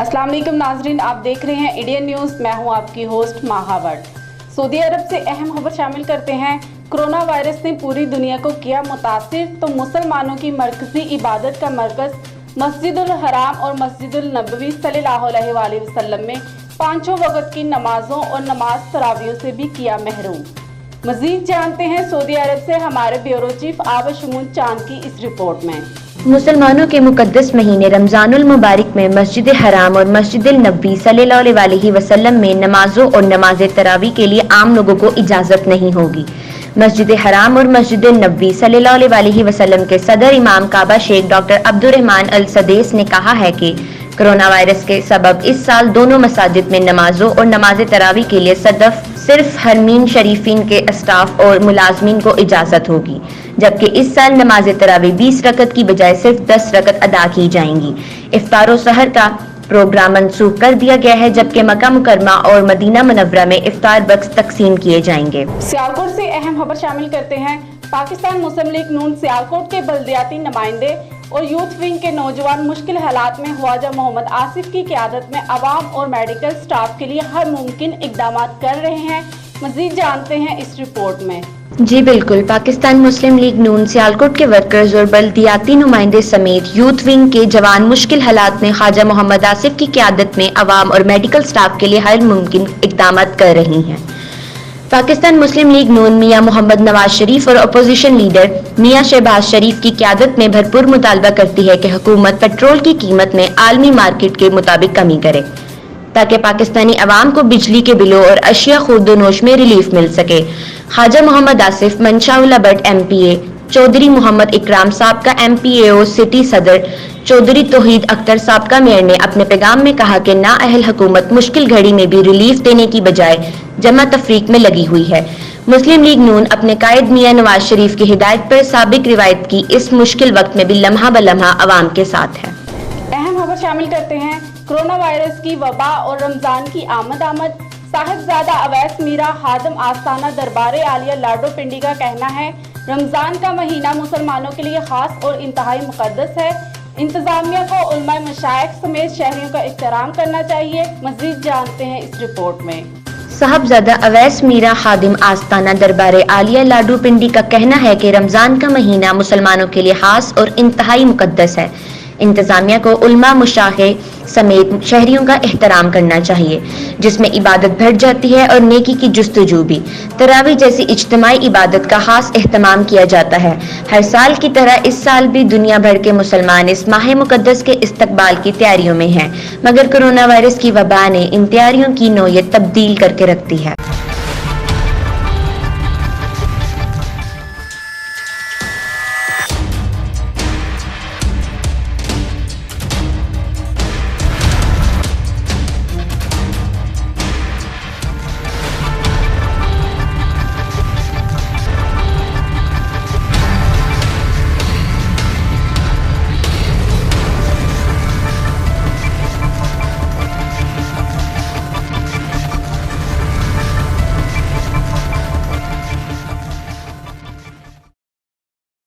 अस्सलाम वालेकुम नाजरीन, आप देख रहे हैं इंडियन न्यूज़। मैं हूं आपकी होस्ट माहा भट्ट। सऊदी अरब से अहम खबर शामिल करते हैं। कोरोना वायरस ने पूरी दुनिया को किया मुतासिर, तो मुसलमानों की मरकजी इबादत का मरकज़ मस्जिदुल हराम और मस्जिदुल नबवी सल्लल्लाहु अलैहि वसल्लम में पांचों वक्त की नमाजों और नमाज तरावियों से भी किया महरूम। मजीद जानते हैं सऊदी अरब से हमारे ब्यूरो चीफ आबशमून चांद की इस रिपोर्ट में। मुसलमानों के मुकद्दस महीने रमजानुल मुबारक में मस्जिद हराम और मस्जिदुल नबवी सल्लल्लाहु अलैहि वसल्लम में नमाजों और नमाज तरावी के लिए आम लोगों को इजाज़त नहीं होगी। मस्जिद हराम और मस्जिदुल नबवी सल्लल्लाहु अलैहि वसल्लम के सदर इमाम काबा शेख डॉक्टर अब्दुर्रहमान अल सदेस ने कहा है कि कोरोना वायरस के सबब इस साल दोनों मसाजिद में नमाजों और नमाज तरावी के लिए सिर्फ हरमीन शरीफीन के स्टाफ और मुलाजमीन को इजाज़त होगी, जबकि इस साल नमाज तरावी 20 रकत की बजाय सिर्फ 10 रकत अदा की जाएंगी। इफ्तार और सहर का प्रोग्राम मनसूख कर दिया गया है, जबकि मक्का मुकरमा और मदीना मुनव्वरा में इफ्तार बक्स तकसीम किए जाएंगे। सियालकोट से अहम खबर शामिल करते हैं। पाकिस्तान मुस्लिम लीग नून सियालकोट के बल्दियाती नुमाइंदे और यूथ विंग के नौजवान मुश्किल हालात में ख्वाजा मोहम्मद आसिफ की क़यादत में अवाम और मेडिकल स्टाफ के लिए हर मुमकिन इक़दाम कर रहे हैं। मज़ीद जानते हैं इस रिपोर्ट में। जी बिल्कुल, पाकिस्तान मुस्लिम लीग नून सियालकोट के वर्कर्स और बल्दियाती नुमाइंदे समेत यूथ विंग के जवान मुश्किल हालात में ख्वाजा मोहम्मद आसिफ की क़यादत में अवाम और मेडिकल स्टाफ के लिए हर मुमकिन इक़दाम कर रही हैं। पाकिस्तान मुस्लिम लीग नून मियां मोहम्मद नवाज शरीफ और अपोजिशन लीडर मियां शहबाज शरीफ की क़यादत में भरपूर मुतालबा करती है कि हुकूमत पेट्रोल की कीमत में आलमी मार्केट के मुताबिक कमी करे, ताकि पाकिस्तानी अवाम को बिजली के बिलों और अशिया खुर्दोनोश में रिलीफ मिल सके। ख्वाजा मोहम्मद आसिफ मंशाउल्ला भट्ट MPA, चौधरी मोहम्मद इकराम साहब का MPAO सिटी सदर, चौधरी तौहीद अख्तर साहब का मेयर ने अपने पैगाम में कहा कि नाअहल हुकूमत मुश्किल घड़ी में भी रिलीफ देने की बजाय जमा तफरीक में लगी हुई है। मुस्लिम लीग नून अपने कायद मियां नवाज शरीफ की हिदायत पर साबिक रिवायत की इस मुश्किल वक्त में भी लम्हा ब लम्हा अवाम के साथ है। अहम खबर शामिल करते हैं। कोरोना वायरस की वबा और रमजान की आमद साहिबजादा अवैस मीरा खादिम आस्ताना दरबारे आलिया लाडो पिंडी का कहना है, रमजान का महीना मुसलमानों के लिए खास और इंतहाई मुकद्दस है। इंतजामिया को उलमा मशाइख समेत शहरियों का एहतराम करना चाहिए। मजीद जानते हैं इस रिपोर्ट में। साहबजादा अवैस मीरा खादिम आस्ताना दरबारे आलिया लाडू पिंडी का कहना है कि रमजान का महीना मुसलमानों के लिए खास और इंतहाई मुकद्दस है। इंतजामिया को उलमा मशाइख समेत शहरियों का एहतराम करना चाहिए, जिसमें इबादत बढ़ जाती है और नेकी की जुस्तजू भी। तरावी जैसी इज्तिमाई इबादत का खास एहतमाम किया जाता है। हर साल की तरह इस साल भी दुनिया भर के मुसलमान इस माह मुकद्दस के इस्तकबाल की तैयारियों में हैं, मगर कोरोना वायरस की वबा ने इन तैयारियों की नौयत तब्दील करके रख दी है।